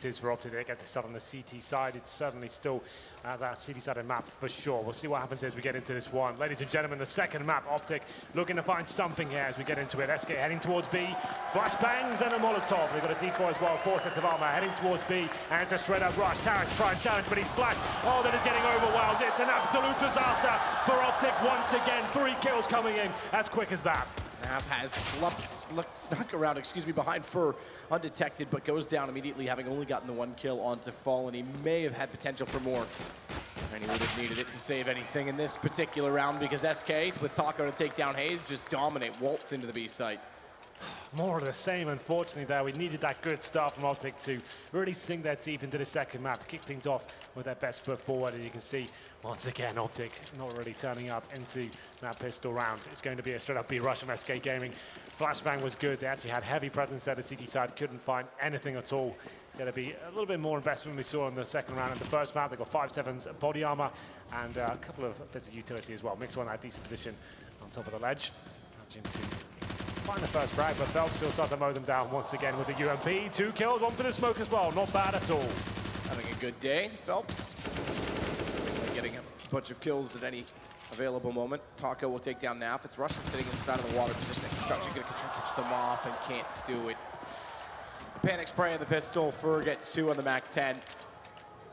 boost is for OpTic. They get to start on the CT side. It's certainly still that CT-sided map for sure. We'll see what happens as we get into this one. Ladies and gentlemen, the second map, OpTic looking to find something here as we get into it. SK heading towards B. Flashbangs and a Molotov. They've got a decoy as well, 4 sets of armor heading towards B, and it's a straight-up rush. Tarik trying to challenge, but he's flashed. Oh, that is getting overwhelmed. It's an absolute disaster for OpTic once again. 3 kills coming in as quick as that. Nav has snuck around, behind Fur, undetected, but goes down immediately, having only gotten the 1 kill onto Fallen. He may have had potential for more, and he would have needed it to save anything in this particular round, because SK, with Taco to take down Hazed, just dominate, waltz into the B site. More of the same, unfortunately, there. We needed that good start from OpTic to really sink their teeth into the second map, to kick things off with their best foot forward. And you can see, once again, OpTic not really turning up into that pistol round. It's going to be a straight-up B rush from SK Gaming. Flashbang was good. They actually had heavy presence there. The CT side couldn't find anything at all. It's going to be a little bit more investment we saw in the second round. In the first map, they got 5.7s body armor and a couple of bits of utility as well. Mixwell in that decent position on top of the ledge. Managing to find the first frag, but felps still starts to mow them down once again with the UMP. 2 kills, 1 for the smoke as well. Not bad at all. Having a good day, felps. Getting a bunch of kills at any available moment. Taco will take down Naf. It's Russian sitting inside of the water position. Construction going to catch them off and can't do it. Panic spray in the pistol. Fur gets 2 on the MAC-10.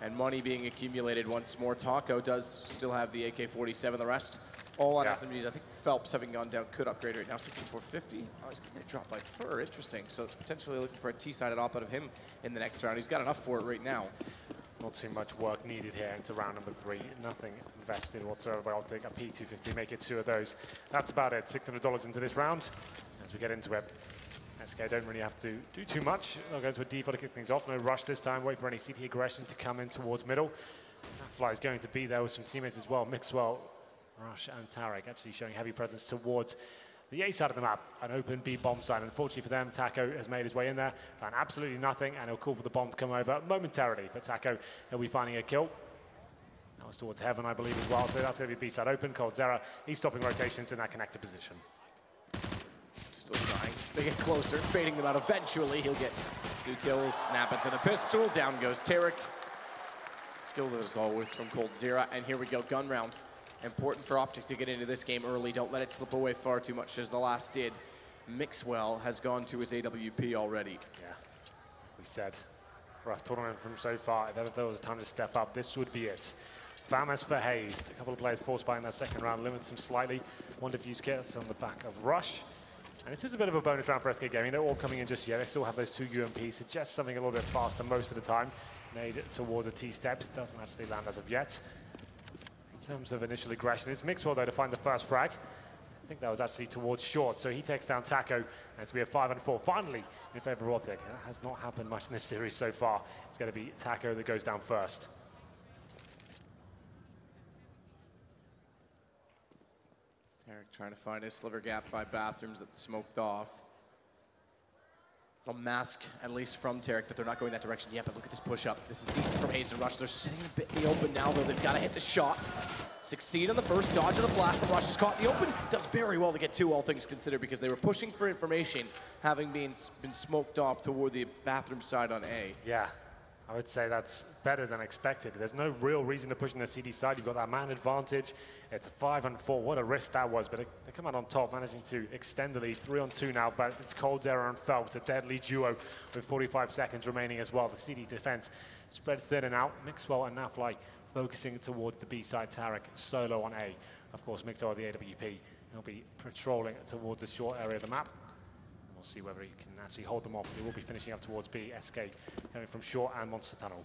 And money being accumulated once more. Taco does still have the AK-47. The rest all on SMGs. I think Felps, having gone down, could upgrade right now. 6450. Oh, he's getting dropped by Fur. Interesting. So potentially looking for a T-sided op out of him in the next round. He's got enough for it right now. Not too much work needed here into round number 3. Nothing invested whatsoever by OpTic. A P250, make it 2 of those. That's about it. $600 into this round. As we get into it, SK don't really have to do too much. They'll go to a default to kick things off. No rush this time. Wait for any CT aggression to come in towards middle. Fly is going to be there with some teammates as well. Mixwell, Rush, and Tarik actually showing heavy presence towards the A side of the map, an open B bomb side. Unfortunately for them, Taco has made his way in there, found absolutely nothing, and he'll call for the bomb to come over momentarily. But Taco, he'll be finding a kill. That was towards Heaven, I believe, as well. So that's going to be B side open. coldzera, he's stopping rotations in that connected position. Still trying. They get closer, fading them out. Eventually, he'll get 2 kills. Snap into the pistol. Down goes Tarik. Skill as always from coldzera. And here we go, gun round. Important for OpTic to get into this game early. Don't let it slip away far too much as the last did. Mixwell has gone to his AWP already. Yeah, we said, rough tournament from so far. If ever there was a time to step up, this would be it. Famous for Hazed. A couple of players forced by in that second round, limits him slightly. 1 defuse kit on the back of Rush. And this is a bit of a bonus round for SK Gaming. They're all coming in just yet. They still have those 2 UMPs. Suggest something a little bit faster most of the time. Made towards the T-steps. Doesn't actually land as of yet. In terms of initial aggression, it's Mixwell though to find the first frag. I think that was actually towards short, so he takes down Taco as we have 5 and 4 finally in favor of OpTic. That has not happened much in this series so far. It's going to be Taco that goes down first. Tarik trying to find his sliver gap by bathrooms that's smoked off. A mask, at least from Tarik, that they're not going that direction yet, but look at this push-up. This is decent from Hazed and Rush. They're sitting a bit in the open now, though. They've got to hit the shots. Succeed on the first, dodge of the flash, but Rush is caught in the open. Does very well to get 2, all things considered, because they were pushing for information, having been smoked off toward the bathroom side on A. Yeah, I would say that's better than expected. There's no real reason to push on the CD side. You've got that man advantage. It's a 5 and 4. What a risk that was, but they come out on top, managing to extend the lead. 3 on 2 now, but it's coldzera and felps, a deadly duo with 45 seconds remaining as well. The CD defense spread thin and out. Mixwell and Nafly focusing towards the B side. Tarik solo on A. Of course, Mixwell the AWP. He'll be patrolling towards the short area of the map. We'll see whether he can actually hold them off. He will be finishing up towards B. SK coming from short and Monster Tunnel.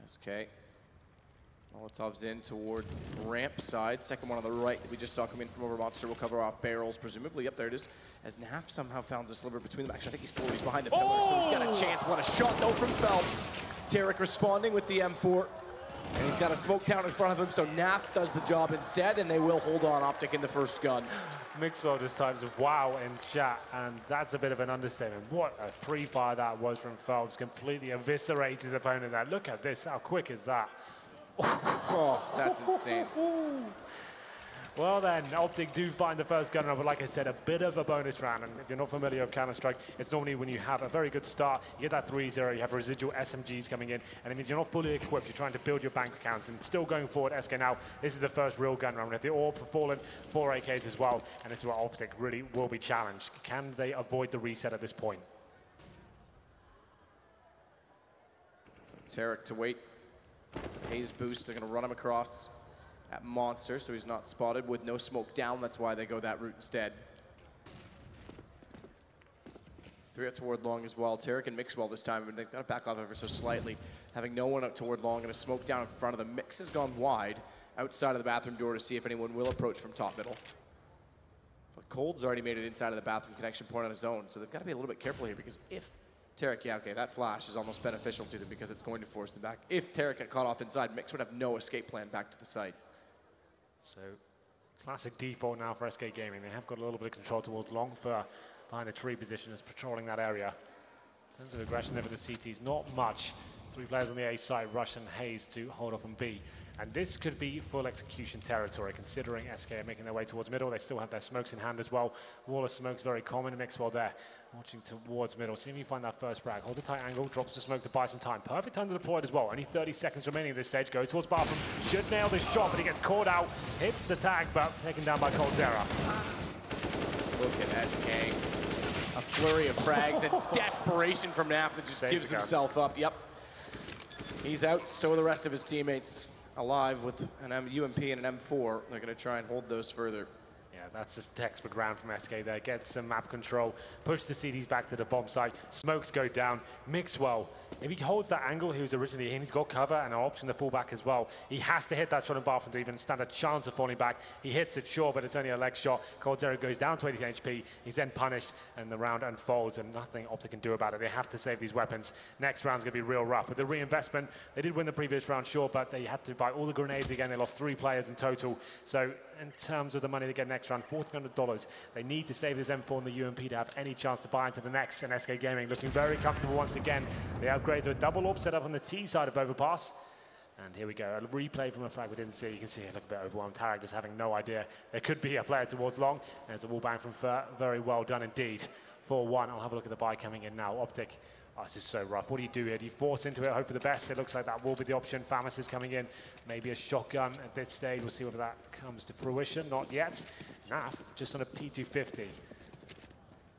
SK. Molotov's in toward ramp side. Second one on the right that we just saw come in from over Monster will cover off barrels, presumably. Yep, there it is. As Naf somehow found the sliver between them. Actually, I think he's 40. He's behind the pillar, so he's got a chance. What a shot, though, from Felps. Tarik responding with the M4. And he's got a smoke town in front of him, so Naf does the job instead, and they will hold on OpTic in the first gun. Mixwell just types wow in chat, and that's a bit of an understatement. What a pre-fire that was from Felps. Completely eviscerates his opponent there. Look at this, how quick is that? Oh, that's insane. Well then, OpTic do find the first gun round, but like I said, a bit of a bonus round. And if you're not familiar with Counter-Strike, it's normally when you have a very good start, you get that 3-0, you have residual SMGs coming in, and it means you're not fully equipped, you're trying to build your bank accounts. And still going forward, SK now, this is the first real gun round. If they're all fallen, 4 AKs as well, and this is where OpTic really will be challenged. Can they avoid the reset at this point? So tarik to wait. Hazed boost, they're going to run him across at Monster, so he's not spotted with no smoke down. That's why they go that route instead. 3 out toward long as well. tarik and mixwell this time, and they've got to back off ever so slightly. Having no one out toward long and a smoke down in front of them. Mix has gone wide outside of the bathroom door to see if anyone will approach from top middle. But Cold's already made it inside of the bathroom connection point on his own, so they've got to be a little bit careful here, because if tarik, yeah, okay, that flash is almost beneficial to them because it's going to force them back. If tarik got caught off inside, Mix would have no escape plan back to the site. So, classic default now for SK Gaming. They have got a little bit of control towards long for behind the tree position as patrolling that area. In terms of aggression over the CTs, not much. 3 players on the A side, Rush and Hazed to hold off on B. And this could be full execution territory, considering SK are making their way towards middle. They still have their smokes in hand as well. Wall of smoke's very common. Mixwell there, watching towards middle. See if you find that first frag. Holds a tight angle, drops the smoke to buy some time. Perfect time to deploy it as well. Only 30 seconds remaining at this stage. Goes towards bathroom. Should nail this shot, but he gets caught out. Hits the tag, but taken down by coldzera. Look at SK. A flurry of frags and desperation from Naf that just gives himself up. Yep. He's out, so are the rest of his teammates. Alive with an UMP and an M4. They're going to try and hold those further. Yeah, that's just textbook round from SK there. Get some map control, push the CDs back to the bomb site, smokes go down. Mixwell, if he holds that angle he was originally in, he's got cover and an option to fall back as well. He has to hit that shot in bathroom to even stand a chance of falling back. He hits it, sure, but it's only a leg shot. coldzera goes down to 80 HP. He's then punished, and the round unfolds, and nothing OpTic can do about it. They have to save these weapons. Next round's going to be real rough. With the reinvestment, they did win the previous round, sure, but they had to buy all the grenades again. They lost 3 players in total. So in terms of the money they get next round, $1,400. They need to save this M4 and the UMP to have any chance to buy into the next, and SK Gaming looking very comfortable once again. They upgrade to a double orb set up on the T side of Overpass. And here we go, a replay from a frag we didn't see. You can see it look a bit overwhelmed. tarik just having no idea. There could be a player towards long. There's a wall bang from Fur. Very well done indeed. 4-1. I'll have a look at the buy coming in now. OpTic. Oh, this is so rough. What do you do here? Do you force into it, hope for the best? It looks like that will be the option. Famas is coming in. Maybe a shotgun at this stage. We'll see whether that comes to fruition. Not yet. Naf just on a P250.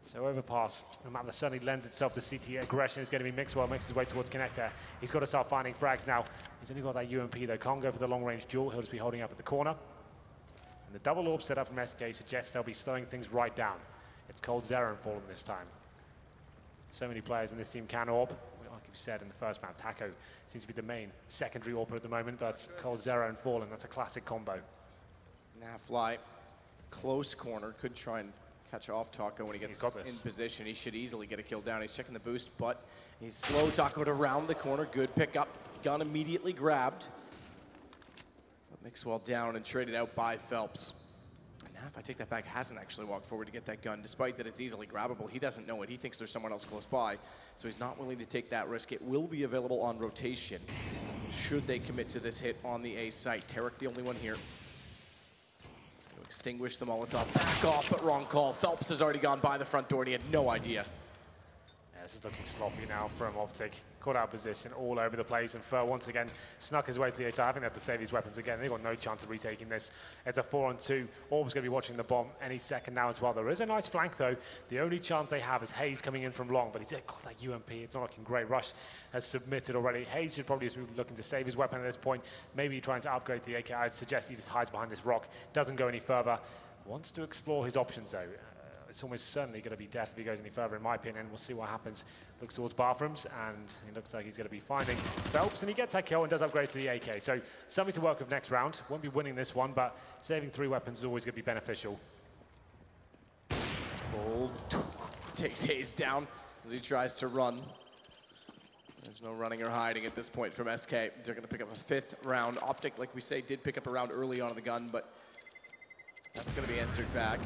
So Overpass, the map that certainly lends itself to CT aggression is going to be Mixwell. Makes his way towards connector. He's got to start finding frags now. He's only got that UMP though. Can't go for the long-range duel. He'll just be holding up at the corner. And the double orb set up from SK suggests they'll be slowing things right down. It's coldzera and Fallen this time. So many players in this team can orb. Like you said in the first map, Taco seems to be the main secondary orber at the moment, but coldzera and Fallen, that's a classic combo. Now fly, close corner, could try and catch off Taco when he gets in position. He should easily get a kill down. He's checking the boost, but he's slow. Taco around the corner, good pickup. Gun immediately grabbed. But Mixwell down and traded out by felps. If I take that back, hasn't actually walked forward to get that gun, despite that it's easily grabbable. He doesn't know it. He thinks there's someone else close by, so he's not willing to take that risk. It will be available on rotation, should they commit to this hit on the A site. tarik, the only one here. To extinguish the Molotov. Back off, but wrong call. Felps has already gone by the front door, and he had no idea. Yeah, this is looking sloppy now from OpTic. Caught out position all over the place, and Fur once again snuck his way to the A side. I think they have to save these weapons again. They've got no chance of retaking this. It's a 4-on-2. Orb's going to be watching the bomb any second now as well. There is a nice flank though. The only chance they have is Hazed coming in from long, but he's got that UMP. It's not looking great. Rush has submitted already. Hazed should probably just be looking to save his weapon at this point. Maybe trying to upgrade the AK. I'd suggest he just hides behind this rock. Doesn't go any further. Wants to explore his options though. It's almost certainly going to be death if he goes any further, in my opinion. We'll see what happens. Looks towards bathrooms, and he looks like he's going to be finding felps, and he gets that kill and does upgrade to the AK. So something to work with next round. Won't be winning this one, but saving 3 weapons is always going to be beneficial. Cold takes Hazed down as he tries to run. There's no running or hiding at this point from SK. They're going to pick up a 5th round. OpTic, like we say, did pick up a round early on in the gun, but that's going to be answered back.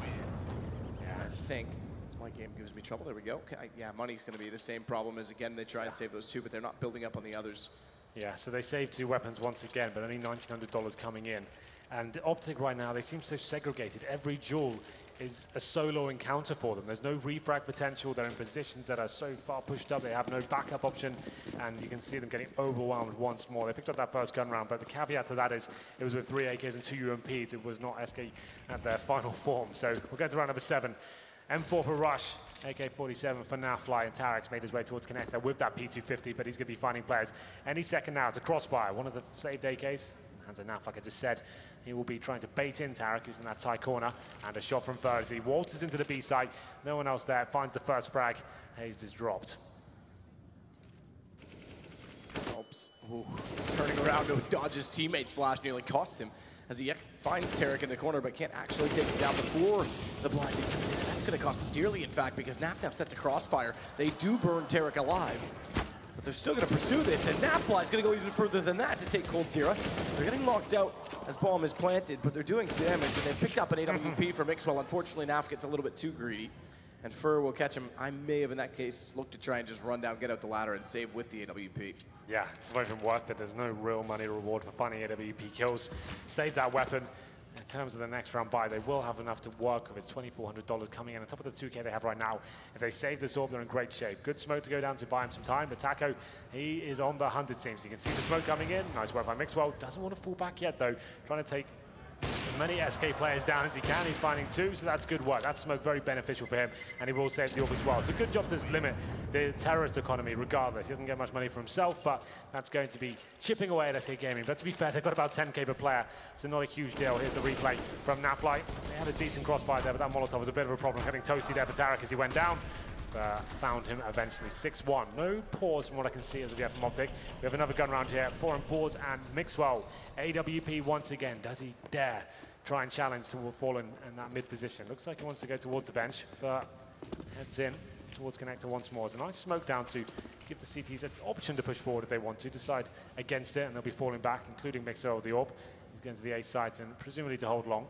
I think this my game gives me trouble. There we go. Okay, yeah, money's going to be the same problem as again they try and save those 2, but they're not building up on the others. Yeah, so they save 2 weapons once again, but only $1,900 coming in. And OpTic right now, they seem so segregated. Every duel is a solo encounter for them. There's no refrag potential. They're in positions that are so far pushed up. They have no backup option, and you can see them getting overwhelmed once more. They picked up that first gun round, but the caveat to that is it was with 3 AKs and 2 UMPs. It was not SK at their final form. So we'll go to round number 7. M4 for Rush, AK-47 for Nafly, and Tarik's made his way towards connector with that P250, but he's going to be finding players any second now. It's a crossfire, one of the saved AKs. Hands are Naf, like I just said. He will be trying to bait in Tarik, who's in that tight corner, and a shot from Fur as he waltzes into the B site. No one else there, finds the first frag. Hazed is dropped. Oops. Ooh. Turning around to dodge his teammate's flash, nearly cost him as he finds Tarik in the corner, but can't actually take him down before the blind comes in. That's going to cost them dearly, in fact, because Naf sets a crossfire. They do burn Tarik alive, but they're still going to pursue this, and Nafly is going to go even further than that to take coldzera. They're getting locked out as bomb is planted, but they're doing damage, and they've picked up an AWP from mixwell. Unfortunately, Naf gets a little bit too greedy, and Fur will catch him. I may have, in that case, looked to try and just run down, get out the ladder, and save with the AWP. Yeah, it's not even worth it. There's no real money reward for finding AWP kills. Save that weapon. In terms of the next round buy, they will have enough to work with. It's $2,400 coming in on top of the 2K they have right now. If they save this orb, they're in great shape. Good smoke to go down to buy him some time. But Taco, he is on the hunt, it seems. You can see the smoke coming in. Nice work by Mixwell. Doesn't want to fall back yet, though. Trying to take as many SK players down as he can. He's finding 2, so that's good work. That smoke very beneficial for him, and he will save the orb as well. So good job to limit the terrorist economy regardless. He doesn't get much money for himself, but that's going to be chipping away at SK Gaming. But to be fair, they've got about 10K per player, so not a huge deal. Here's the replay from Nafly. They had a decent crossfire there, but that Molotov was a bit of a problem. Getting toasty there for Tarik as he went down. Found him eventually. 6-1. No pause from what I can see as of yet from OpTic. We have another gun round here. 4-4s and Mixwell. AWP once again. Does he dare try and challenge to Fallen in that mid position? Looks like he wants to go towards the bench. Heads in towards connector once more. It's a nice smoke down to give the CTs an option to push forward if they want to. Decide against it, and they'll be falling back, including Mixwell with the orb. He's going to the A site and presumably to hold long.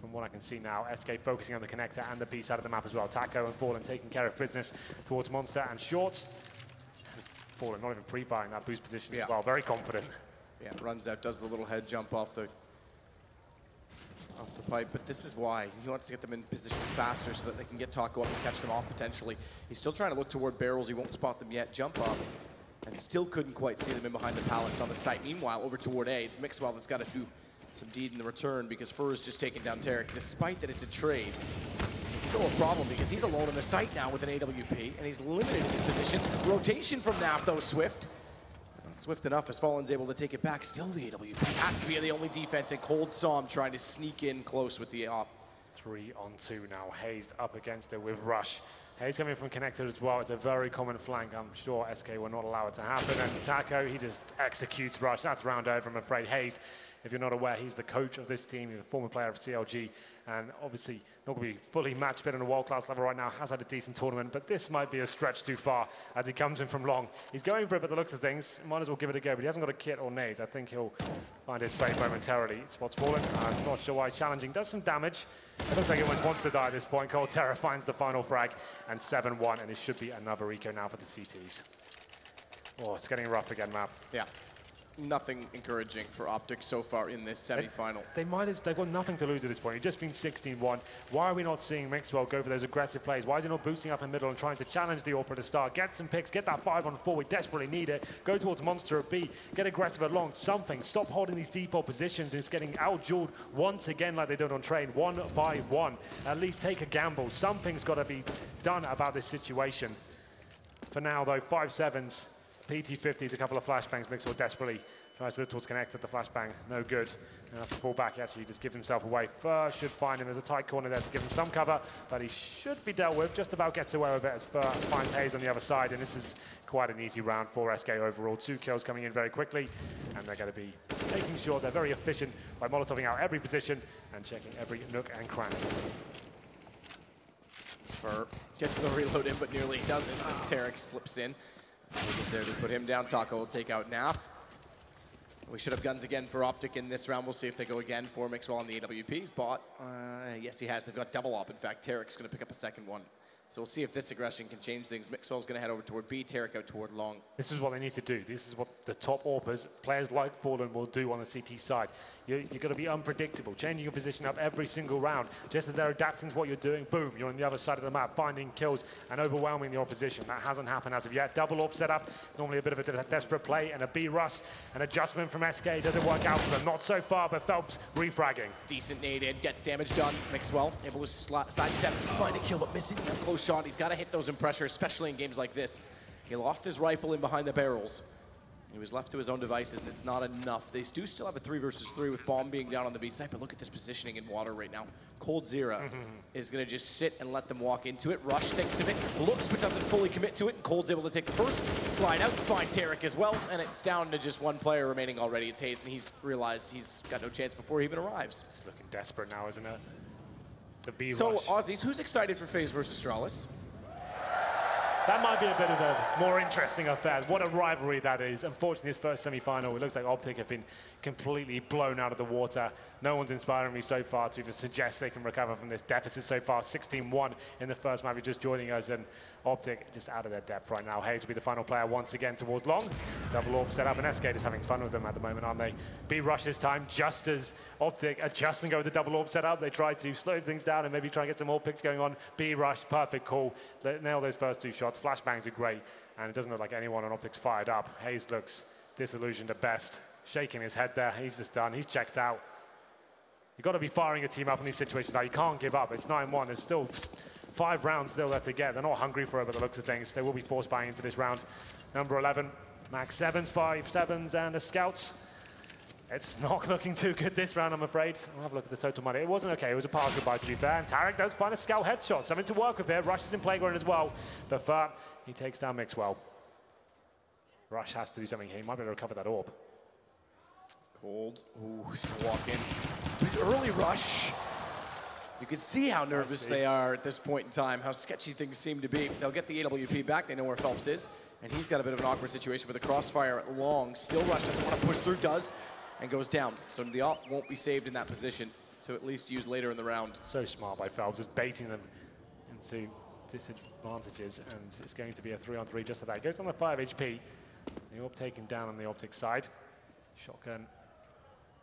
From what I can see now, SK focusing on the connector and the B side of the map as well. Taco and Fallen taking care of business towards Monster and Short. Fallen not even pre-firing that boost position as well. Very confident. Yeah, runs out, does the little head jump off the pipe, but this is why. He wants to get them in position faster so that they can get Taco up and catch them off potentially. He's still trying to look toward barrels. He won't spot them yet. Jump up. And still couldn't quite see them in behind the pallets on the site. Meanwhile, over toward A, it's Mixwell that's got to do some deed in the return because Fur is just taking down Tarik. Despite that it's a trade, it's still a problem because he's alone on the site now with an AWP, and he's limited in his position. Rotation from Naf, though, Swift. Not swift enough as Fallen's able to take it back. Still the AWP has to be the only defense, and Cold Psalm trying to sneak in close with the op. 3-on-2 now. Hazed up against it with Rush. Hazed coming from connector as well. It's a very common flank. I'm sure SK will not allow it to happen. And Taco, he just executes Rush. That's round over, I'm afraid. Hazed, if you're not aware, he's the coach of this team. He's a former player of CLG, and obviously not going to be fully match fit on a world-class level right now. Has had a decent tournament, but this might be a stretch too far as he comes in from long. He's going for it, but the looks of things, might as well give it a go, but he hasn't got a kit or nades. I think he'll find his fate momentarily. Spots Fallen. I'm not sure why. Challenging. Does some damage. It looks like he wants to die at this point. coldzera finds the final frag, and 7-1, and it should be another eco now for the CTs. Oh, it's getting rough again, Map. Yeah. Nothing encouraging for OpTic so far in this semi-final. They've got nothing to lose at this point. It's just been 16-1. Why are we not seeing Mixwell go for those aggressive plays? Why is he not boosting up in the middle and trying to challenge the AWP to start? Get some picks, get that 5-on-4. We desperately need it. Go towards Monster at B. Get aggressive at long. Something. Stop holding these default positions. It's getting out-dueled once again like they did on train, 1 by 1. At least take a gamble. Something's got to be done about this situation. For now, though, 5-7s. PT50s, a couple of flashbangs. Mixwell desperately tries to look towards connect at the flashbang. No good. Enough to fall back, actually, just gives himself away. Fur should find him. There's a tight corner there to give him some cover, but he should be dealt with. Just about gets away with it as Fur finds Hazed on the other side, and this is quite an easy round for SK overall. 2 kills coming in very quickly, and they're going to be making sure they're very efficient by molotoving out every position and checking every nook and cranny. Fur gets the reload in, but nearly doesn't as Tarik slips in. There to put him down. Taco will take out Naf. We should have guns again for OpTic in this round. We'll see if they go again for Mixwell on the AWPs. But yes, he has. They've got double op. In fact, Tarik's going to pick up a second one. So we'll see if this aggression can change things. Mixwell's going to head over toward B, tarik out toward long. This is what they need to do. This is what the top AWPers, players like Fallen, will do on the CT side. You've got to be unpredictable, changing your position up every single round. Just as they're adapting to what you're doing, boom, you're on the other side of the map, finding kills and overwhelming the opposition. That hasn't happened as of yet. Double AWP setup, normally a bit of a desperate play, and a B rush, an adjustment from SK. Doesn't work out for them. Not so far, but felps refragging. Decent nade in, gets damage done. Mixwell able to sidestep, find a kill, but missing that close shot. He's got to hit those in pressure, especially in games like this. He lost his rifle in behind the barrels. He was left to his own devices, and it's not enough. They do still have a 3 versus 3 with Bomb being down on the B side, but look at this positioning in water right now. coldzera is going to just sit and let them walk into it. Rush thinks of it, looks but doesn't fully commit to it, and Cold's able to take the first, slide out, find tarik as well, and it's down to just one player remaining already. It's hazed, and he's realized he's got no chance before he even arrives. It's looking desperate now, isn't it? The B so, rush. Aussies, who's excited for FaZe versus Astralis? That might be a bit of a more interesting affair. What a rivalry that is. Unfortunately, this first semi-final, it looks like OpTic have been completely blown out of the water. No one's inspiring me so far to even suggest they can recover from this deficit so far. 16-1 in the first map. You're just joining us, and OpTic just out of their depth right now. hazed will be the final player once again towards long. Double AWP set up, and SK is having fun with them at the moment, aren't they? B rush this time, just as OpTic adjust and go with the double AWP set up. They try to slow things down and maybe try and get some more picks going on. B rush, perfect call. They nail those first 2 shots. Flashbangs are great, and it doesn't look like anyone on OpTic's fired up. hazed looks disillusioned at best, shaking his head there. He's just done. He's checked out. You've got to be firing a team up in these situations now. You can't give up. It's 9-1. There's still 5 rounds still left to get. They're not hungry for it, but the looks of things. They will be force buying into this round. Number 11, max 7s, 5 7s, and a scouts. It's not looking too good this round, I'm afraid. I'll have a look at the total money. It wasn't okay. It was a pass goodbye, to be fair. And tarik does find a scout headshot. Something to work with here. Rush is in playground as well. But he takes down Mixwell. Rush has to do something here. He might be able to recover that AWP. Cold. Ooh, he's gonna walk in. Early rush. You can see how nervous they are at this point in time, how sketchy things seem to be. They'll get the AWP back. They know where felps is. And he's got a bit of an awkward situation with a crossfire at long. Still Rush doesn't want to push through, does, and goes down. So the AWP won't be saved in that position, so at least use later in the round. So smart by felps, just baiting them into disadvantages, and it's going to be a 3-on-3 just like that. Goes on the 5 HP. The AWP taken down on the OpTic side. Shotgun.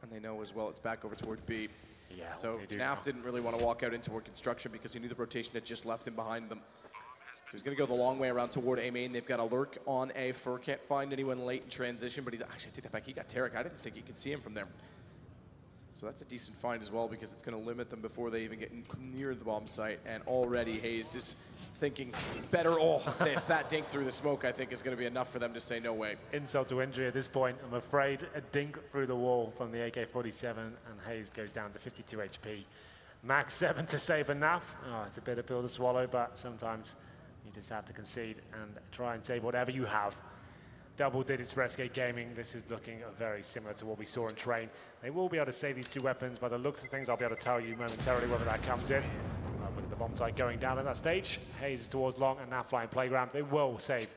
And they know as well it's back over toward B. Yeah, so NAF didn't really want to walk out into toward construction because he knew the rotation had just left him behind them. So he's going to go the long way around toward A main. They've got a lurk on A. Fur can't find anyone late in transition, but he actually take that back. He got tarik. I didn't think he could see him from there. So that's a decent find as well because it's going to limit them before they even get near the bomb site. And already hazed is thinking better. Oh, that dink through the smoke I think is going to be enough for them to say no way. Insult to injury at this point. I'm afraid a dink through the wall from the AK-47, and hazed goes down to 52 HP. Max 7 to save a NAF. Oh, it's a bitter pill to swallow, but sometimes you just have to concede and try and save whatever you have. Double digits for SK Gaming. This is looking very similar to what we saw in Train. They will be able to save these 2 weapons. By the looks of things, I'll be able to tell you momentarily whether that comes in. Look at the bomb site going down at that stage. hazed towards long and now flying playground. They will save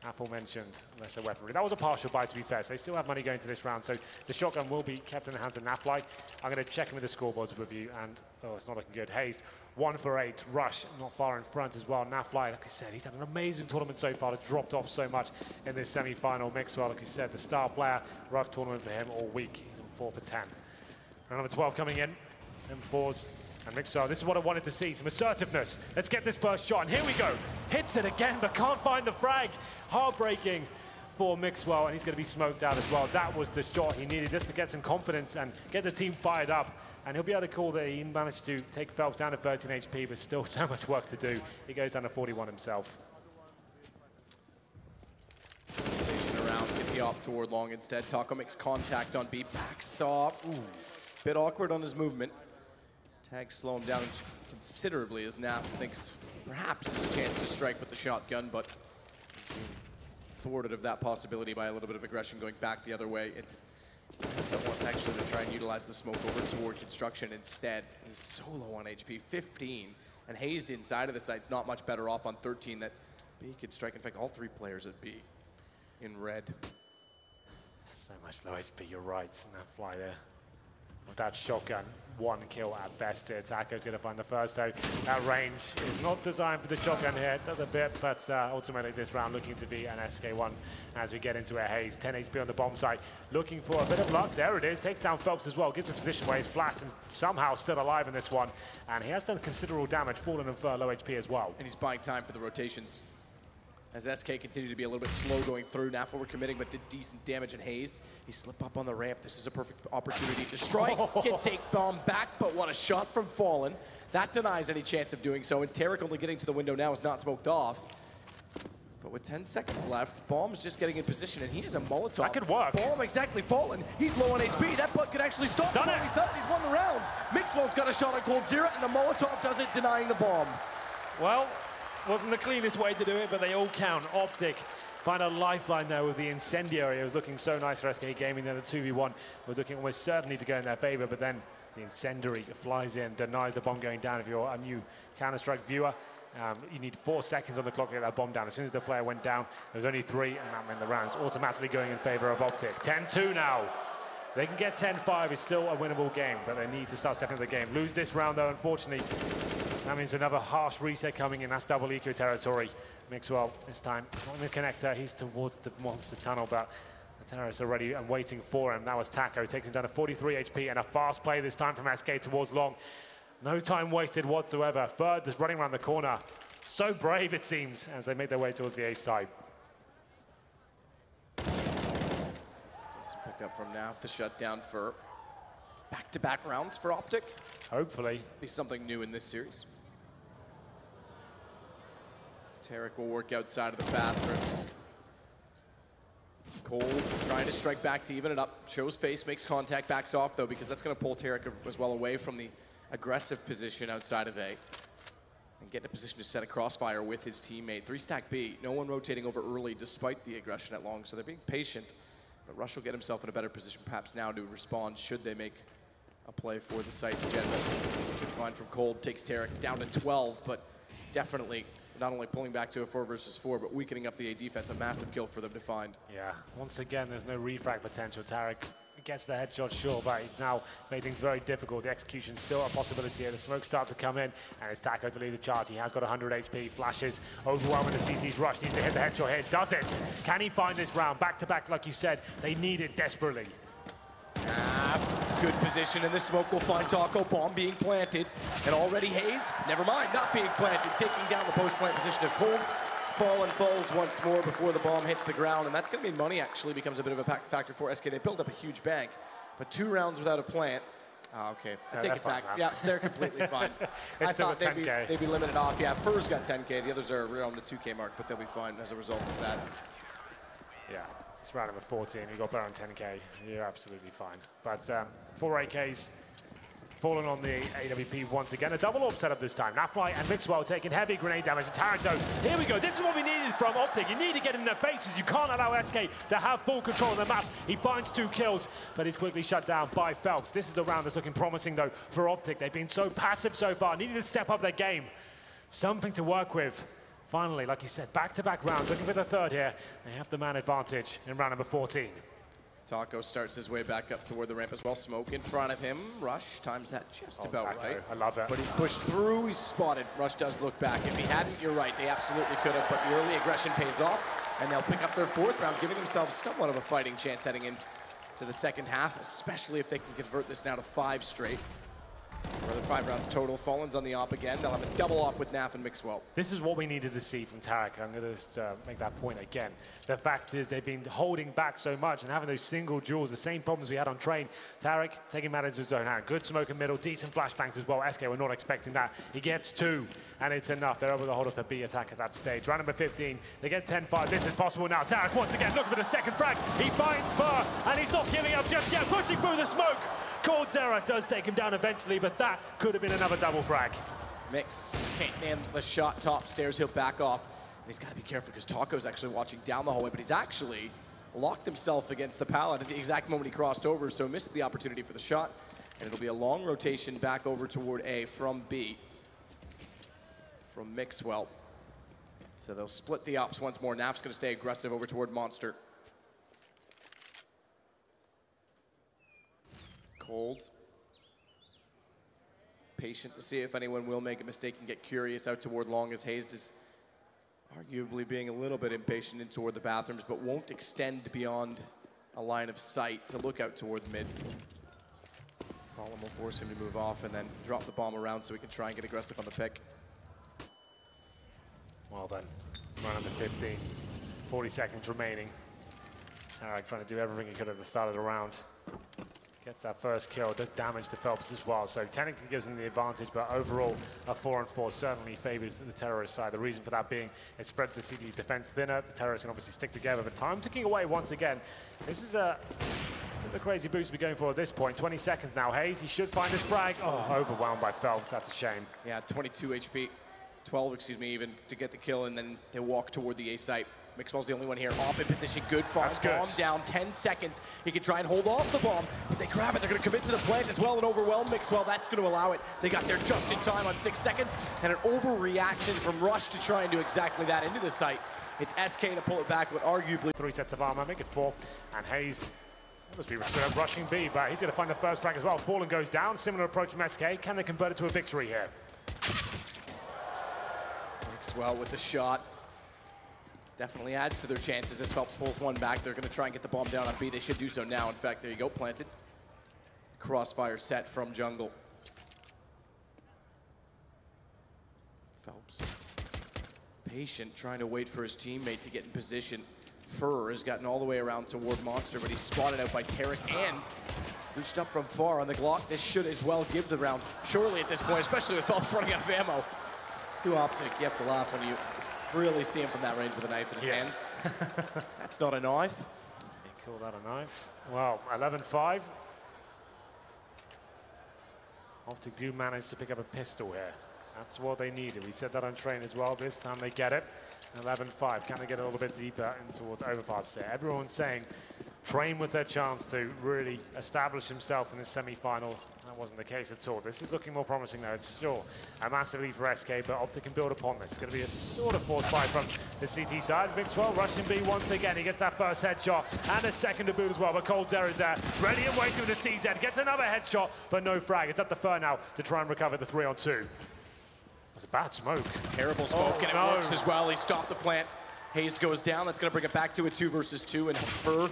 aforementioned lesser weaponry. That was a partial buy, to be fair, so they still have money going to this round. So the shotgun will be kept in the hands of Nafly. I'm going to check in with the scoreboards with you, and oh, it's not looking good. hazed 1 for 8. Rush not far in front as well. Nafly, like I said, he's had an amazing tournament so far. It's dropped off so much in this semi-final. Mixwell, like I said, the star player. Rough tournament for him all week. He's on 4 for 10. Round number 12 coming in. M4s. And Mixwell, this is what I wanted to see, some assertiveness. Let's get this first shot, and here we go. Hits it again, but can't find the frag. Heartbreaking for Mixwell, and he's going to be smoked out as well. That was the shot he needed just to get some confidence and get the team fired up. And he'll be able to call that he managed to take felps down to 13 HP, but still so much work to do. He goes down to 41 himself. Around, get the AWP toward long instead. Taco makes contact on B, backs off. Ooh, bit awkward on his movement. Tag slow him down considerably as NAF thinks perhaps there's a chance to strike with the shotgun, but thwarted of that possibility by a little bit of aggression going back the other way. It's that wants actually to try and utilize the smoke over toward construction instead. He's so low on HP, 15, and hazed inside of the site's not much better off on 13 that B could strike. In fact, all 3 players at B in red. So much low HP, you're right. Nafly there. with that shotgun. 1 kill at best here. Taco's going to find the first though. That range is not designed for the shotgun here. It does a bit, but ultimately this round looking to be an SK1 as we get into a haze. 10 HP on the bomb site. Looking for a bit of luck. There it is. Takes down felps as well. Gets a position where he's flashed and somehow still alive in this one. And he has done considerable damage, fallen and low HP as well. And he's buying time for the rotations. As SK continued to be a little bit slow going through, Naf overcommitting, but did decent damage and hazed. He slipped up on the ramp. This is a perfect opportunity to strike. Can take bomb back, but what a shot from Fallen. That denies any chance of doing so, and Tarik only getting to the window now is not smoked off. But with 10 seconds left, Bomb's just getting in position, and he has a Molotov. That could work. Bomb exactly Fallen. He's low on HP. That butt could actually stop him. He's done. He's won the round. Mixwell's got a shot on coldzera, and the Molotov does it, denying the bomb. Well, wasn't the cleanest way to do it, but they all count. OpTic find a lifeline there with the incendiary. It was looking so nice for SK Gaming. Then the 2v1 was looking almost certainly to go in their favor, but then the incendiary flies in, denies the bomb going down. If you're a new Counter-Strike viewer, you need 4 seconds on the clock to get that bomb down. As soon as the player went down, there was only 3, and that meant the round's automatically going in favor of OpTic. 10-2 now. They can get 10-5, it's still a winnable game, but they need to start stepping up the game. Lose this round though, unfortunately. That means another harsh reset coming in. That's double eco territory. Mixwell, this time, not in the connector. He's towards the monster tunnel, but the terrorists are ready and waiting for him. That was Taco, takes him down to 43 HP, and a fast play this time from SK towards long. No time wasted whatsoever. Third just running around the corner. So brave, it seems, as they make their way towards the A side. Pick up from Naf to shut down for back-to-back rounds for OpTic. Hopefully. Be something new in this series. Tarik will work outside of the bathrooms. Cold trying to strike back to even it up. Shows face, makes contact, backs off though, because that's going to pull Tarik as well away from the aggressive position outside of A. And get in a position to set a crossfire with his teammate. 3-stack B, no one rotating over early despite the aggression at long, so they're being patient. But Rush will get himself in a better position perhaps now to respond should they make a play for the site in general. Good find from Cold, takes Tarik down to 12, but definitely not only pulling back to a 4 versus 4, but weakening up the A defense. A massive kill for them to find. Yeah, once again, there's no refrag potential. Tarik gets the headshot, sure, but he's now made things very difficult. The execution's still a possibility here. The smoke starts to come in, and it's Taco to lead the charge. He has got 100 HP, flashes, overwhelming the CT's rush, needs to hit the headshot here. Does it? Can he find this round? Back-to-back, like you said, they need it desperately. Good position, and the smoke will find Taco. Bomb being planted, and already hazed. Never mind, not being planted. Taking down the post-plant position of Cold. Fallen falls once more before the bomb hits the ground, and that's going to mean money actually becomes a bit of a factor for SK. They build up a huge bank, but 2 rounds without a plant. Oh, okay, I take it back. Yeah, they're completely fine. I thought they'd be limited off. Yeah, Fur's got 10K, the others are around the 2K mark, but they'll be fine as a result of that. Yeah. It's round number 14, you got better on 10K, you're absolutely fine. But 4 AKs falling on the AWP once again. A double AWP setup this time. Nafly and Mixwell taking heavy grenade damage. Tarik though, here we go. This is what we needed from OpTic. You need to get in their faces. You can't allow SK to have full control of the map. He finds 2 kills, but he's quickly shut down by felps. This is the round that's looking promising though for OpTic. They've been so passive so far, needing to step up their game. Something to work with. Finally, like you said, back-to-back rounds, looking for the 3rd here. They have the man advantage in round number 14. Taco starts his way back up toward the ramp as well. Smoke in front of him. Rush times that just about Taco. right. I love it. But he's pushed through, he's spotted. Rush does look back. If he hadn't, you're right, they absolutely could have, but the early aggression pays off, and they'll pick up their 4th round, giving themselves somewhat of a fighting chance heading into the second half, especially if they can convert this now to 5 straight. Another 5 rounds total. Fallen's on the op again. They'll have a double op with Naf and Mixwell. This is what we needed to see from Tarik. I'm going to just make that point again. The fact is they've been holding back so much and having those single duels, the same problems we had on Train. Tarik taking matters to his own hand. Good smoke in middle, decent flashbangs as well. SK were not expecting that. He gets 2, and it's enough. They're able to hold off the B attack at that stage. Round number 15, they get 10-5. This is possible now. Tarik once again looking for the 2nd frag. He finds Fur, and he's not giving up just yet. Pushing through the smoke. coldzera does take him down eventually, but that could have been another double frag. Mix can't land the shot top stairs. He'll back off. And he's got to be careful because Taco's actually watching down the hallway, but he's actually locked himself against the pallet at the exact moment he crossed over, so missed the opportunity for the shot. And it'll be a long rotation back over toward A from B. From Mixwell. So they'll split the ops once more. Naf's going to stay aggressive over toward Monster. Cold patient to see if anyone will make a mistake and get curious out toward long, as Hazed is arguably being a little bit impatient in toward the bathrooms, but won't extend beyond a line of sight to look out toward mid. Fallen will force him to move off and then drop the bomb around so he can try and get aggressive on the pick. Well then, round number 15, 40 seconds remaining. Tarik trying to do everything he could at the start of the round. Gets that first kill, does damage to felps as well, so technically gives them the advantage, but overall a 4-on-4 certainly favors the terrorist side. The reason for that being it spreads the CD defense thinner. The terrorists can obviously stick together, but time ticking away once again. This is a crazy boost we're going for at this point. 20 seconds now. Hazed, he should find his frag. Oh, overwhelmed by felps, that's a shame. Yeah, 22 HP, 12, excuse me, even to get the kill, and then they walk toward the A site. Mixwell's the only one here, off in position, good bomb down, 10 seconds. He can try and hold off the bomb, but they grab it. They're gonna commit to the plant as well and overwhelm Mixwell. That's gonna allow it. They got there just in time on 6 seconds, and an overreaction from Rush to try and do exactly that into the site. It's SK to pull it back, but arguably 3 sets of armor, make it 4, and Hazed must be rushing B, but he's gonna find the first frag as well. Fallen goes down, similar approach from SK. Can they convert it to a victory here? Mixwell with the shot. Definitely adds to their chances as Felps pulls one back. They're going to try and get the bomb down on B. They should do so now. In fact, there you go, planted. Crossfire set from jungle. Felps, patient, trying to wait for his teammate to get in position. Fur has gotten all the way around toward Monster, but he's spotted out by Tarik and reached up from far on the Glock. This should as well give the round, surely at this point, especially with Felps running out of ammo. Too OpTic, you have to laugh when you really see him from that range with a knife in his hands. That's not a knife. He called that a knife. Well, 11-5. OpTic do manage to pick up a pistol here. That's what they needed. We said that on train as well. This time they get it. 11-5. Can they get a little bit deeper in towards Overpass here? Everyone's saying train with their chance to really establish himself in the semi-final. That wasn't the case at all. This is looking more promising though. It's still a massive lead for SK, but OpTic can build upon this. It's going to be a sort of forced fight from the CT side. Mixwell rushing B once again. He gets that first headshot and a second to boot as well, but coldzera is there. Ready and waiting with the CZ. Gets another headshot, but no frag. It's up to Fur now to try and recover the 3-on-2. That's a bad smoke. Terrible smoke, and it works as well. He stopped the plant. Hazed goes down. That's going to bring it back to a 2 versus 2, and Fur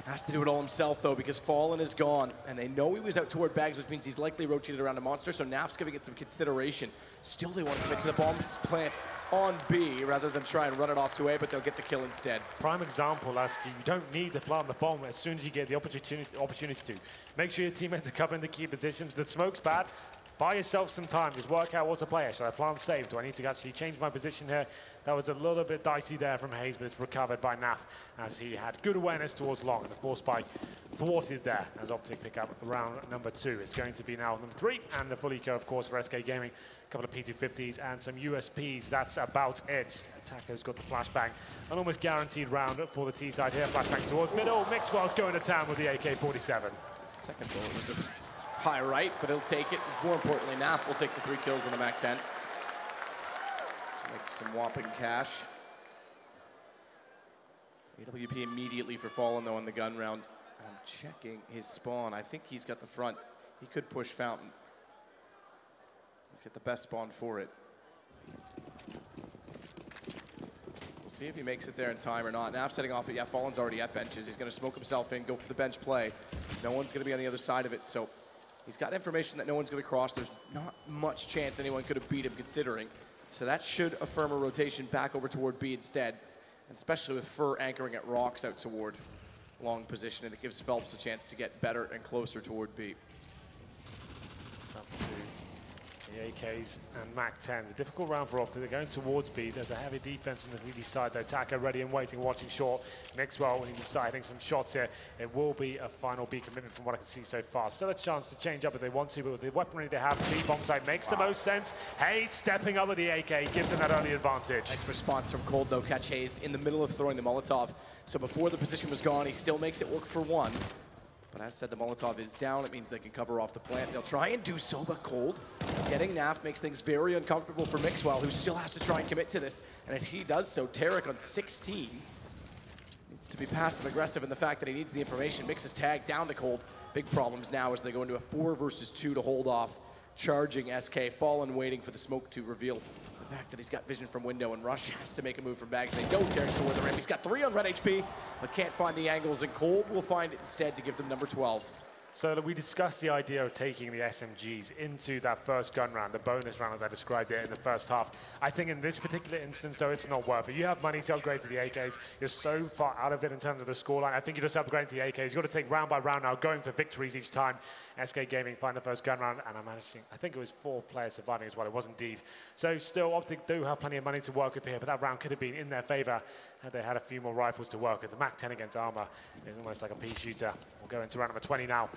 has to do it all himself, though, because Fallen is gone, and they know he was out toward bags, which means he's likely rotated around a Monster, so Naf's giving it some consideration. Still, they want to commit to the bomb plant on B, rather than try and run it off to A, but they'll get the kill instead. Prime example, Lasky, you don't need to plant the bomb as soon as you get the opportunity to. Make sure your teammates are covering the key positions. The smoke's bad. Buy yourself some time, just work out what to play. Should I plant safe? Do I need to actually change my position here? That was a little bit dicey there from Hazed, but it's recovered by Naf as he had good awareness towards long, and of course by thwarted there as OpTic pick up round number 2. It's going to be now number 3, and the full eco, of course, for SK Gaming. A couple of P250s and some USPs. That's about it. Attacker's got the flashbang. An almost guaranteed round for the T side here. Flashbang towards middle. Mixwell's going to town with the AK-47. Second ball was a high right, but he'll take it. More importantly, Naf will take the 3 kills on the MAC-10. Make some whopping cash. AWP immediately for Fallen, though, on the gun round. I'm checking his spawn. I think he's got the front. He could push Fountain. He's got the best spawn for it. So we'll see if he makes it there in time or not. Naf setting off, but yeah, Fallen's already at benches. He's going to smoke himself in, go for the bench play. No one's going to be on the other side of it, so he's got information that no one's going to cross. There's not much chance anyone could have beat him, considering. So that should affirm a rotation back over toward B instead, and especially with Fur anchoring at rocks out toward long position, and it gives Felps a chance to get better and closer toward B. It's up to the AKs and MAC-10s. A difficult round for OpTic. They're going towards B. There's a heavy defense on the Lily side, though. Taka ready and waiting, watching short. Mixwell, when he's deciding some shots here. It will be a final B commitment from what I can see so far. Still a chance to change up if they want to, but with the weaponry they have, B bomb side makes the most sense. Hayes stepping up with the AK, gives him that early advantage. Nice response from Cold, though. Catch Hayes in the middle of throwing the Molotov. So before the position was gone, he still makes it work for 1. But as said, the Molotov is down. It means they can cover off the plant. They'll try and do so, but Cold getting Naf makes things very uncomfortable for Mixwell, who still has to try and commit to this. And if he does so, Tarik on 16 needs to be passive-aggressive in the fact that he needs the information. Mix is tagged down to Cold. Big problems now as they go into a 4 versus 2 to hold off charging SK. Fallen waiting for the smoke to reveal the fact that he's got vision from window, and Rush has to make a move from bags. They know Tarik's toward the rim. He's got 3 on red HP, but can't find the angles, and Cold will find it instead to give them number 12. So we discussed the idea of taking the SMGs into that first gun round, the bonus round as I described it in the first half. I think in this particular instance, though, it's not worth it. You have money to upgrade to the AKs. You're so far out of it in terms of the scoreline. I think you just upgrade to the AKs. You've got to take round by round now, going for victories each time. SK Gaming find the first gun round, and I think it was 4 players surviving as well. It was indeed. So still, OpTic do have plenty of money to work with here, but that round could have been in their favor had they had a few more rifles to work with. The Mac 10 against Armor is almost like a pea shooter. We'll go into round number 20 now.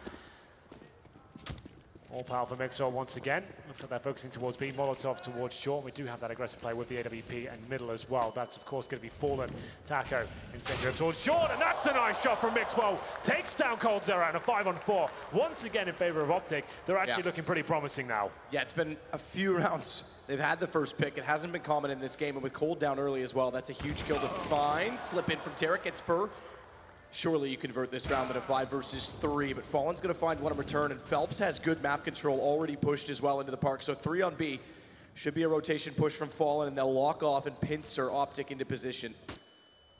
All power for mixwell once again. Looks like they're focusing towards B. Molotov towards short. We do have that aggressive play with the AWP and middle as well. That's, of course, going to be Fallen. Taco incentive towards short, and that's a nice shot from mixwell. Takes down coldzera and a 5-on-4. Once again in favor of OpTic. They're actually looking pretty promising now. Yeah, it's been a few rounds. They've had the first pick. It hasn't been common in this game, and with Cold down early as well, that's a huge kill to find. Slip in from Tarik, gets Fur. Surely you convert this round into 5 versus 3, but Fallen's going to find one in return, and Felps has good map control already pushed as well into the park. So 3 on B. Should be a rotation push from Fallen, and they'll lock off and pincer OpTic into position.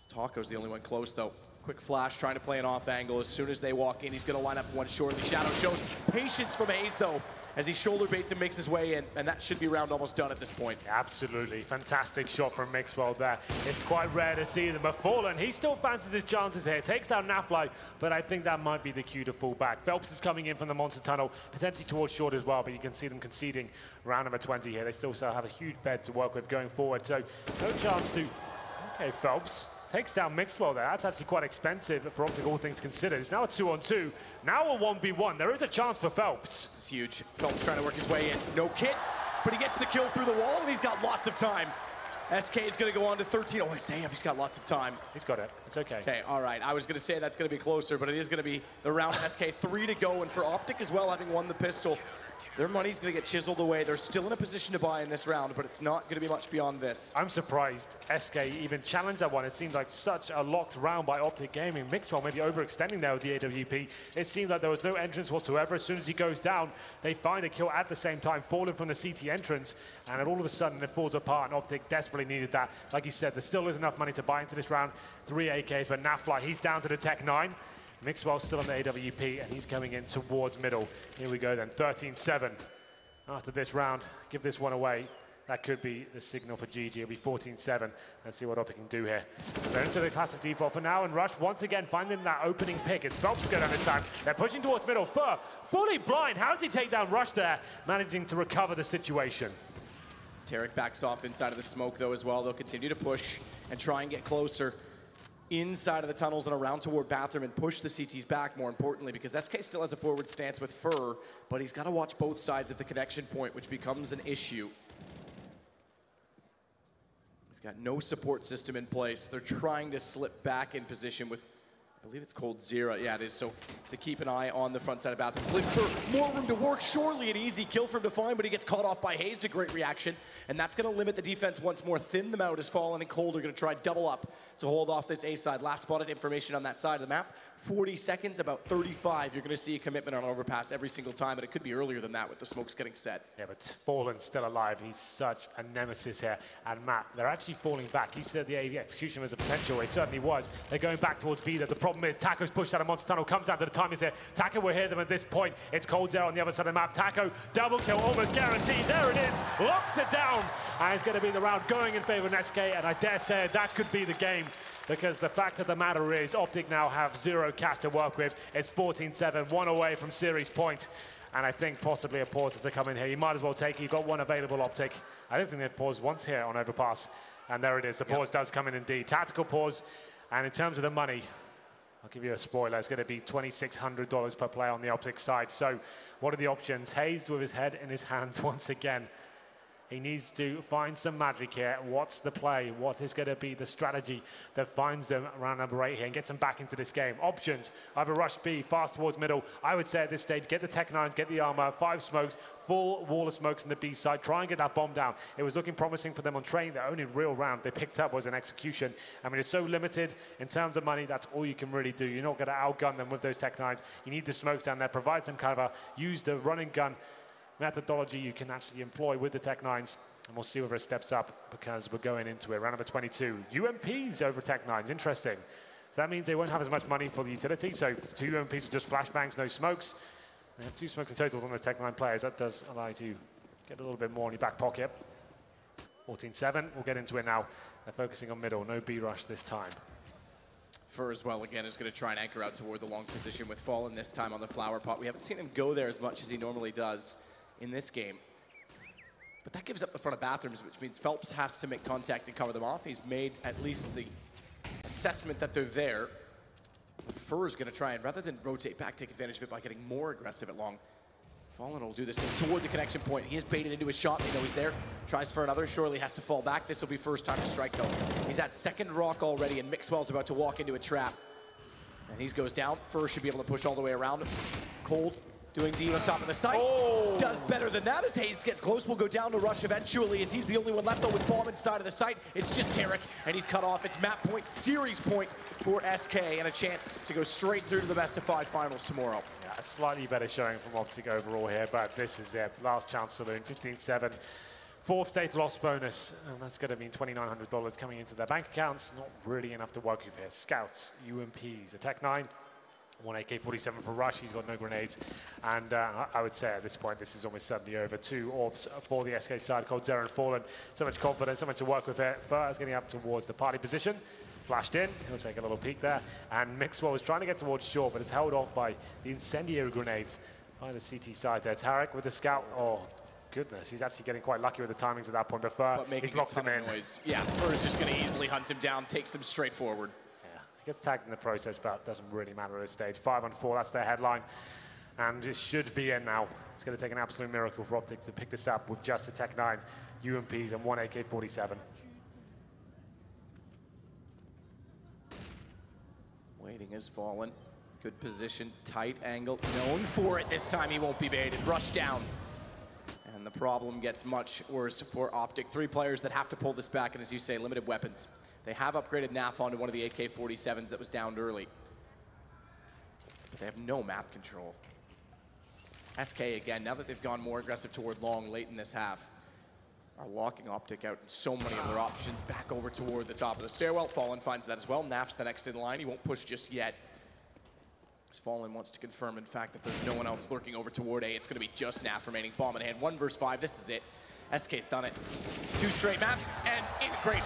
Taco's the only one close, though. Quick flash, trying to play an off angle. As soon as they walk in, he's going to line up one shortly. Shadow shows patience from Hayes, though, as he shoulder baits and makes his way in, and that should be round almost done at this point. Absolutely. Fantastic shot from Mixwell there. It's quite rare to see them, but Fallen, he still fancies his chances here. Takes down Nafly, but I think that might be the cue to fall back. Felps is coming in from the monster tunnel, potentially towards short as well, but you can see them conceding round number 20 here. They still have a huge bed to work with going forward, so no chance to... Okay, Felps takes down Mixwell there. That's actually quite expensive for OpTic, all things considered. It's now a 2-on-2, now a 1v1. There is a chance for Felps. This is huge. Felps trying to work his way in. No kit, but he gets the kill through the wall, and he's got lots of time. SK is going to go on to 13. Oh, Isaiah, he's got lots of time. He's got it. It's okay. Okay, all right. I was going to say that's going to be closer, but it is going to be the round. SK 3 to go, and for OpTic as well, having won the pistol, their money's going to get chiseled away. They're still in a position to buy in this round, but it's not going to be much beyond this. I'm surprised SK even challenged that one. It seemed like such a locked round by OpTic Gaming. Mixwell maybe overextending there with the AWP. It seemed like there was no entrance whatsoever. As soon as he goes down, they find a kill at the same time, falling from the CT entrance, and then all of a sudden it falls apart, and OpTic desperately needed that. Like you said, there still is enough money to buy into this round. 3 AKs, but Nafly, he's down to the Tech 9. Mixwell still on the AWP, and he's coming in towards middle. Here we go then, 13-7. After this round, give this one away. That could be the signal for GG. It'll be 14-7. Let's see what OpTic can do here. They're into the classic default for now, and Rush once again finding that opening pick. It's Felps going down this time. They're pushing towards middle. Fur, fully blind. How does he take down Rush there? Managing to recover the situation. As Tarik backs off inside of the smoke, though, as well. They'll continue to push and try and get closer inside of the tunnels and around toward bathroom and push the CTs back, more importantly, because SK still has a forward stance with Fur, but he's got to watch both sides of the connection point, which becomes an issue. He's got no support system in place. They're trying to slip back in position with, I believe it's coldzera. Yeah, it is. So to keep an eye on the front side of bathroom. For more room to work. Surely an easy kill for him to find, but he gets caught off by Hazed. A great reaction. And that's going to limit the defense once more. Thin them out as Fallen and Cold are going to try double up to hold off this A side. Last spotted information on that side of the map. 40 seconds, about 35. You're going to see a commitment on Overpass every single time, but it could be earlier than that with the smokes getting set. Yeah, but Fallen's still alive. He's such a nemesis here. And Matt, they're actually falling back. You said the AV execution was a potential. It certainly was. They're going back towards B. The problem is Taco's pushed out of monster tunnel, comes down to the time is here. Taco will hear them at this point. It's coldzera on the other side of the map. Taco, double kill, almost guaranteed. There it is. Locks it down. And it's going to be the round going in favor of SK. And I dare say that could be the game. Because the fact of the matter is, OpTic now have 0 cash to work with. It's 14-7, 1 away from series point. And I think possibly a pause to come in here. You might as well take it. You've got one available, OpTic. I don't think they've paused once here on Overpass. And there it is. The pause does come in indeed. Tactical pause. And in terms of the money, I'll give you a spoiler. It's going to be $2,600 per play on the OpTic side. So what are the options? Hazed with his head in his hands once again. He needs to find some magic here. What's the play? What is going to be the strategy that finds them around number 8 here and gets them back into this game? Options, either rush B, fast towards middle. I would say at this stage, get the Tech 9s, get the armor, 5 smokes, full wall of smokes on the B side. Try and get that bomb down. It was looking promising for them on train. The only real round they picked up was an execution. I mean, it's so limited in terms of money. That's all you can really do. You're not going to outgun them with those Tech 9s. You need the smokes down there. Provide some cover. Use the running gun methodology you can actually employ with the Tech-9s. And we'll see whether it steps up because we're going into it. Round number 22. UMPs over Tech-9s. Interesting. So that means they won't have as much money for the utility. So 2 UMPs with just flashbangs, no smokes. They have 2 smokes in totals on the Tech-9 players. That does allow you to get a little bit more in your back pocket. 14-7. We'll get into it now. They're focusing on middle. No B-rush this time. Fur as well, again, is going to try and anchor out toward the long position with Fallen this time on the flower pot. We haven't seen him go there as much as he normally does in this game. But that gives up the front of bathrooms, which means Felps has to make contact and cover them off. He's made at least the assessment that they're there. Fur is going to try and, rather than rotate back, take advantage of it by getting more aggressive at long. Fallen will do this toward the connection point. He is baited into his shot. They know he's there. Tries for another. Surely has to fall back. This will be first time to strike, though. He's at second rock already, and Mixwell's about to walk into a trap. And he goes down. Fur should be able to push all the way around him. Cold doing D on top of the site. Oh. Does better than that as Hazed gets close. Will go down to rush eventually as he's the only one left, though, with bomb inside of the site. It's just Tarik, and he's cut off. It's map point, series point for SK, and a chance to go straight through to the best-of-5 finals tomorrow. Yeah, a slightly better showing from OpTic overall here, but this is their last chance saloon. 15-7. 4th state loss bonus, and that's going to mean $2,900 coming into their bank accounts. Not really enough to work with here. Scouts, UMPs, a Tech-9. 1 AK-47 for Rush, he's got no grenades. And I would say at this point, this is almost certainly over. 2 orbs for the SK side, coldzera and Fallen. So much confidence, so much to work with here. Fur's getting up towards the party position. Flashed in, he'll take a little peek there. And Mixwell was trying to get towards short, but is held off by the incendiary grenades by the CT side there. Tarik with the scout, oh goodness, he's actually getting quite lucky with the timings at that point. But he's locked him in. Noise. Yeah, Fur is just going to easily hunt him down, takes him straight forward. Gets tagged in the process, but it doesn't really matter at this stage. 5-on-4, that's their headline. And it should be in now. It's going to take an absolute miracle for OpTic to pick this up with just a Tech-9, UMPs, and 1 AK-47. Waiting has Fallen. Good position, tight angle. Known for it. This time he won't be baited. Rush down. And the problem gets much worse for OpTic. 3 players that have to pull this back, and as you say, limited weapons. They have upgraded NAF onto one of the AK-47s that was downed early. But they have no map control. SK, again, now that they've gone more aggressive toward long late in this half, are locking OpTic out in so many of their options. Back over toward the top of the stairwell. Fallen finds that as well. NAF's the next in line. He won't push just yet. As Fallen wants to confirm, in fact, that there's no one else lurking over toward A. It's going to be just NAF remaining. Bomb in hand. 1 versus 5. This is it. SK's done it. 2 straight maps, and great.